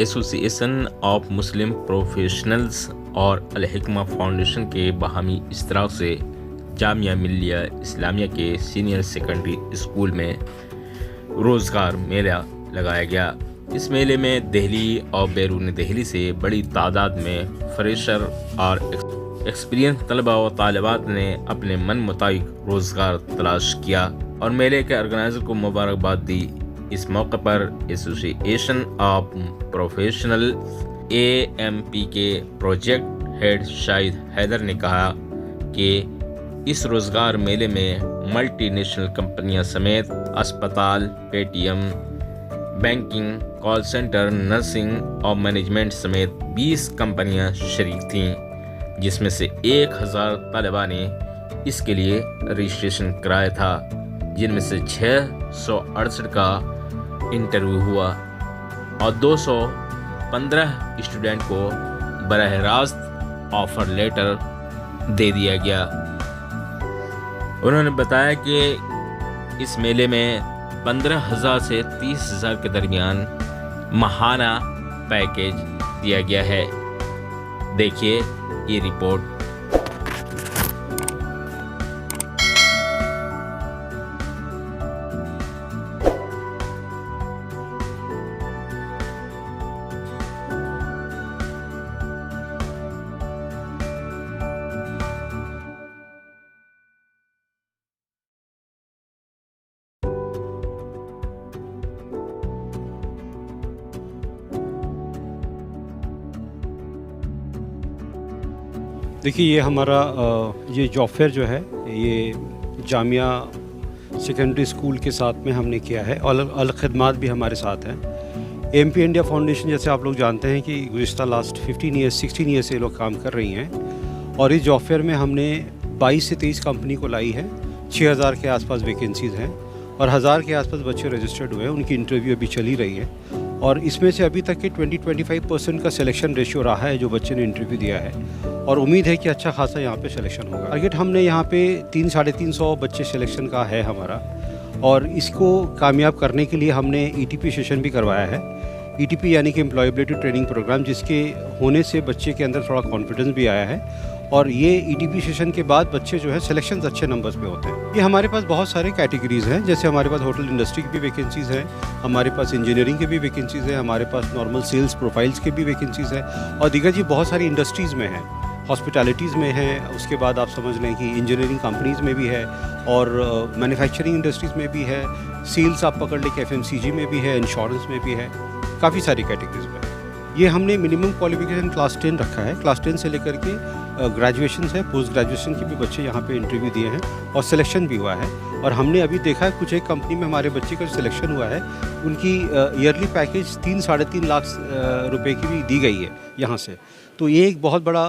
Association of Muslim professionals और अल हिकमा foundation के बाहमी इश्तराक से जामिया मिल्लिया इस्लामिया के सीनियर सेकेंडरी स्कूल में रोज़गार मेला लगाया गया। इस मेले में दिल्ली और बैरून दिल्ली से बड़ी तादाद में फ्रेशर और एक्सपीरियंस तलबा व तालिबात ने अपने मन मुताबिक रोज़गार तलाश किया और मेले के ऑर्गेनाइज़र को मुबारकबाद दी। इस मौके पर एसोसिएशन ऑफ प्रोफेशनल AMP के प्रोजेक्ट हेड शाहिद हैदर ने कहा कि इस रोज़गार मेले में मल्टीनेशनल कंपनियां समेत अस्पताल, Paytm, banking, call centre, nursing और मैनेजमेंट समेत 20 कंपनियां शरीक थीं, जिसमें से 1000 तलबा ने इसके लिए रजिस्ट्रेशन कराया था, जिनमें से 668 का इंटरव्यू हुआ और 215 स्टूडेंट को बराह रास्त ऑफर लेटर दे दिया गया। उन्होंने बताया कि इस मेले में 15,000 से 30,000 के दरमियान माहाना पैकेज दिया गया है। देखिए ये रिपोर्ट। देखिए, ये हमारा ये जॉब फेयर जो है ये जामिया सेकेंडरी स्कूल के साथ में हमने किया है और अल खिदमात भी हमारे साथ हैं। AMP इंडिया फाउंडेशन, जैसे आप लोग जानते हैं कि गुज़िश्ता लास्ट 16 ईयर से ये लोग काम कर रही हैं और इस जॉब फेयर में हमने 22 से 23 कंपनी को लाई है। 6000 के आसपास वैकेंसीज़ हैं और 1000 के आसपास बच्चे रजिस्टर्ड हुए हैं। उनकी इंटरव्यू अभी चली रही है और इसमें से अभी तक के 20-25% का सिलेक्शन रेशियो रहा है जो बच्चे ने इंटरव्यू दिया है और उम्मीद है कि अच्छा खासा यहाँ पे सिलेक्शन होगा। टारगेट हमने यहाँ पे 300-350 बच्चे सिलेक्शन का है हमारा और इसको कामयाब करने के लिए हमने ETP सेशन भी करवाया है। ETP यानी कि एम्प्लॉयबिलिटी ट्रेनिंग प्रोग्राम, जिसके होने से बच्चे के अंदर थोड़ा कॉन्फिडेंस भी आया है और ये ETP सेशन के बाद बच्चे जो है सिलेक्शन अच्छे नंबर्स पे होते हैं। ये हमारे पास बहुत सारे कैटेगरीज़ हैं, जैसे हमारे पास होटल इंडस्ट्री की भी वैकेंसीज़ हैं, हमारे पास इंजीनियरिंग की भी वैकेंसीज़ हैं, हमारे पास नॉर्मल सेल्स प्रोफाइल्स के भी वैकेंसीज़ हैं और दीगर जी बहुत सारी इंडस्ट्रीज़ में हैं, हॉस्पिटैलिटीज़ में है, उसके बाद आप समझ लें कि इंजीनियरिंग कंपनीज़ में भी है और मैन्युफैक्चरिंग इंडस्ट्रीज़ में भी है, सेल्स आप पकड़ लें कि FMCG में भी है, इंश्योरेंस में भी है, काफ़ी सारी कैटेगरीज़ में। ये हमने मिनिमम क्वालिफिकेशन क्लास 10 रखा है। क्लास 10 से लेकर के ग्रेजुएशन है, पोस्ट ग्रेजुएशन के भी बच्चे यहाँ पे इंटरव्यू दिए हैं और सिलेक्शन भी हुआ है। और हमने अभी देखा है कुछ एक कंपनी में हमारे बच्चे का सिलेक्शन हुआ है, उनकी ईयरली पैकेज 3-3.5 लाख रुपए की भी दी गई है यहाँ से। तो ये एक बहुत बड़ा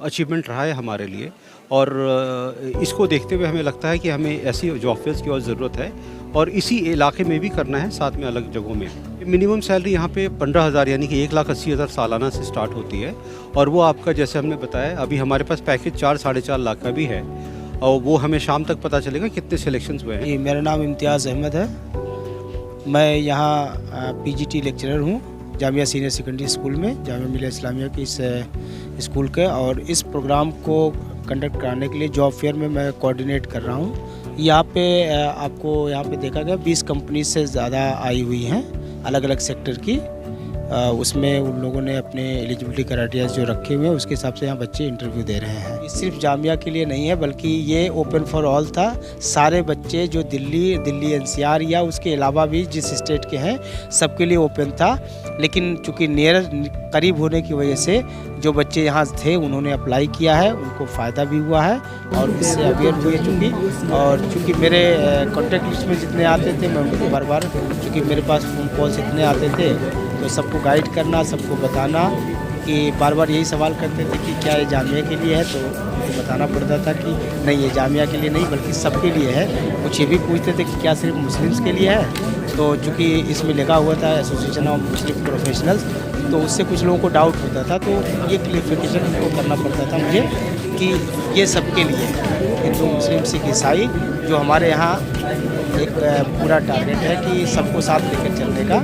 अचीवमेंट रहा है हमारे लिए और इसको देखते हुए हमें लगता है कि हमें ऐसी जॉब फेयर्स की और ज़रूरत है और इसी इलाके में भी करना है, साथ में अलग जगहों में। मिनिमम सैलरी यहाँ पे 15,000 यानी कि 1,80,000 सालाना से स्टार्ट होती है और वो आपका, जैसे हमने बताया, अभी हमारे पास पैकेज 4-4.5 लाख का भी है और वो हमें शाम तक पता चलेगा कितने सिलेक्शंस हुए हैं। मेरा नाम इम्तियाज़ अहमद है। मैं यहाँ PGT लेक्चरर हूँ जामिया सीनियर सेकेंडरी स्कूल में, जामिया मिल्लिया इस्लामिया के इस स्कूल के, और इस प्रोग्राम को कंडक्ट कराने के लिए जॉब फेयर में मैं कोऑर्डिनेट कर रहा हूँ। यहाँ पे आपको यहाँ पे देखा गया 20 कंपनी से ज़्यादा आई हुई हैं अलग अलग सेक्टर की। उसमें उन लोगों ने अपने एलिजिबिलिटी क्राइटेरिया जो रखे हुए हैं उसके हिसाब से यहाँ बच्चे इंटरव्यू दे रहे हैं। ये सिर्फ जामिया के लिए नहीं है बल्कि ये ओपन फॉर ऑल था। सारे बच्चे जो दिल्ली NCR या उसके अलावा भी जिस स्टेट के हैं सबके लिए ओपन था, लेकिन चूँकि करीब होने की वजह से जो बच्चे यहाँ थे उन्होंने अप्लाई किया है, उनको फ़ायदा भी हुआ है और इससे अवेयर हुए चूँकि। और चूँकि मेरे कॉन्टैक्ट लिस्ट में जितने आते थे मैं उनको बार चूँकि मेरे पास फ़ोन कॉल्स इतने आते थे तो सबको गाइड करना, सबको बताना कि बार यही सवाल करते थे कि क्या ये जामिया के लिए है, तो उनको बताना पड़ता था कि नहीं, ये जामिया के लिए नहीं बल्कि सबके लिए है। कुछ ये भी पूछते थे कि क्या सिर्फ मुस्लिम्स के लिए है, तो चूँकि इसमें लिखा हुआ था एसोसिएशन ऑफ मुस्लिम प्रोफेशनल्स, तो उससे कुछ लोगों को डाउट होता था। तो ये क्लियरिफिकेशन उनको करना पड़ता था मुझे कि ये सबके लिए है, हिंदू मुस्लिम सिख ईसाई। जो हमारे यहाँ एक पूरा टारगेट है कि सबको साथ लेकर चलने का,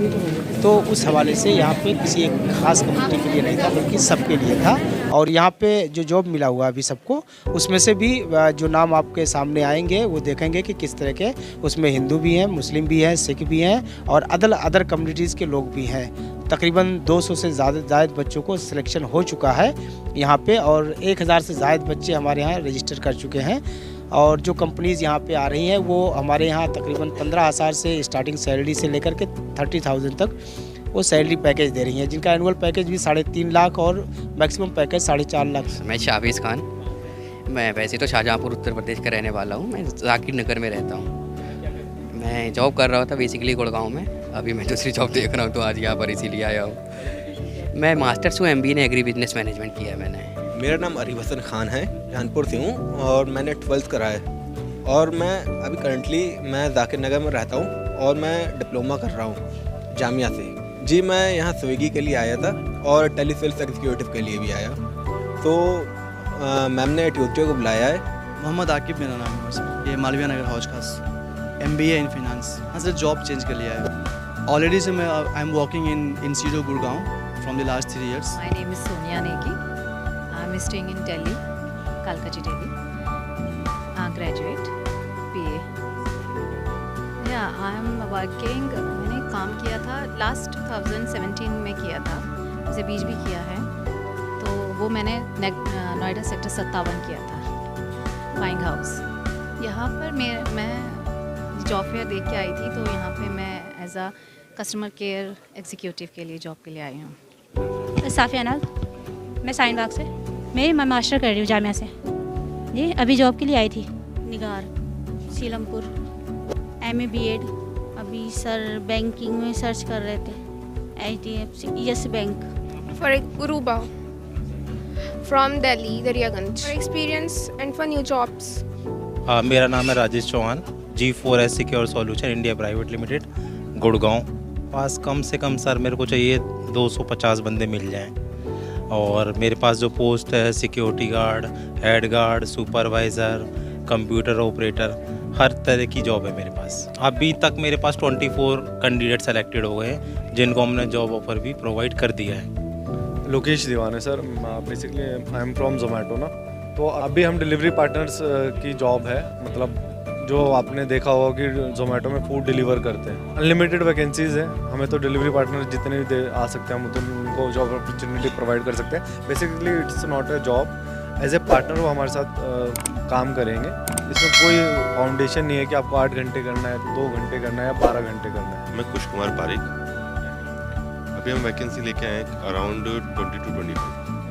तो उस हवाले से यहाँ पे किसी एक ख़ास कम्युनिटी के लिए नहीं था, बल्कि सबके लिए था। और यहाँ पे जो जॉब मिला हुआ अभी सबको, उसमें से भी जो नाम आपके सामने आएंगे वो देखेंगे कि किस तरह के उसमें हिंदू भी हैं, मुस्लिम भी हैं, सिख भी हैं और अदर कम्युनिटीज़ के लोग भी हैं। तकरीबन 200 से ज़्यादा बच्चों को सिलेक्शन हो चुका है यहाँ पे और 1000 से ज़्यादा बच्चे हमारे यहाँ रजिस्टर कर चुके हैं। और जो कंपनीज़ यहाँ पे आ रही हैं वो हमारे यहाँ तकरीबन 15,000 से स्टार्टिंग सैलरी से लेकर के 30,000 तक वो सैलरी पैकेज दे रही हैं, जिनका एनुअल पैकेज भी 3.5 लाख और मैक्सिमम पैकेज 4.5 लाख। मैं शाहबीज़ खान, मैं वैसे तो शाहजहाँपुर उत्तर प्रदेश का रहने वाला हूँ। मैं जाकिर नगर में रहता हूँ। मैं जॉब कर रहा था बेसिकली गुड़गांव में। अभी मैं दूसरी जॉब देख रहा हूँ तो आज यहाँ पर इसीलिए आया हूँ। मैं मास्टर्स हूँ MBA ने एग्री बिजनेस मैनेजमेंट किया है मैंने। मेरा नाम अरीब हसन खान है, जहानपुर से हूँ और मैंने 12th करा है और मैं अभी करंटली मैं जाकिर नगर में रहता हूँ और मैं डिप्लोमा कर रहा हूँ जामिया से। जी मैं यहाँ स्विगी के लिए आया था और टेलीसेल्स एग्जीक्यूटिव के लिए भी आया, तो मैम ने ट्यूसडे को बुलाया है। मोहम्मद आकिब मेरा नाम है सर, ये मालविया नगर हौज खास, MBA इन फाइनेंस। हाँ सर, जॉब चेंज कर लिया है ऑलरेडी से। मैं I am working in institute Gurgaon from the last 3 years। My name is Sonia Negi. I'm staying in Delhi, Kalkaji, Delhi. Graduate, PA. Yeah, I'm working. मैंने काम किया था लास्ट 2017 में किया था, उसे बीच भी किया है। तो वो मैंने नोएडा सेक्टर 57 किया था, फाइंग हाउस। यहाँ पर मैं जॉब फेयर देख के आई थी, तो यहाँ पे मैं as a customer care executive के लिए जॉब के लिए आई हूँ। साफिया नाग, मैं साइन बाग से, मैं मास्टर कर रही हूँ जामिया से। जी अभी जॉब के लिए आई थी। निगार, सीलमपुर, MA BEd। अभी सर बैंकिंग में सर्च कर रहे थे, HDFC yes bank. For Uruba from Delhi, Daryaganj. For experience and for new jobs. मेरा नाम है Rajesh Chauhan, G4S secure solution India private limited, Gurgaon. पास कम से कम सर मेरे को चाहिए 250 बंदे मिल जाएं और मेरे पास जो पोस्ट है security guard, head guard, supervisor, computer operator, हर तरह की जॉब है मेरे पास। अभी तक मेरे पास 24 कैंडिडेट सेलेक्टेड हो गए हैं जिनको हमने जॉब ऑफर भी प्रोवाइड कर दिया है। लोकेश दीवान है sir, basically I am from Zomato ना, तो अभी हम डिलीवरी पार्टनर्स की जॉब है, मतलब जो आपने देखा होगा कि जोमेटो में फूड डिलीवर करते हैं। अनलिमिटेड वैकेंसीज़ हैं, हमें तो डिलीवरी पार्टनर जितने भी आ सकते हैं हम तो उनको जॉब अपॉर्चुनिटी प्रोवाइड कर सकते हैं। Basically it's not a job, as a partner वो हमारे साथ काम करेंगे। इसमें कोई फाउंडेशन नहीं है कि आपको 8 घंटे करना है, 2 घंटे करना है या 12 घंटे करना है। मैं कुश कुमार पारिक, अभी हम वैकेंसी लेके आए हैं अराउंड 20 to 25।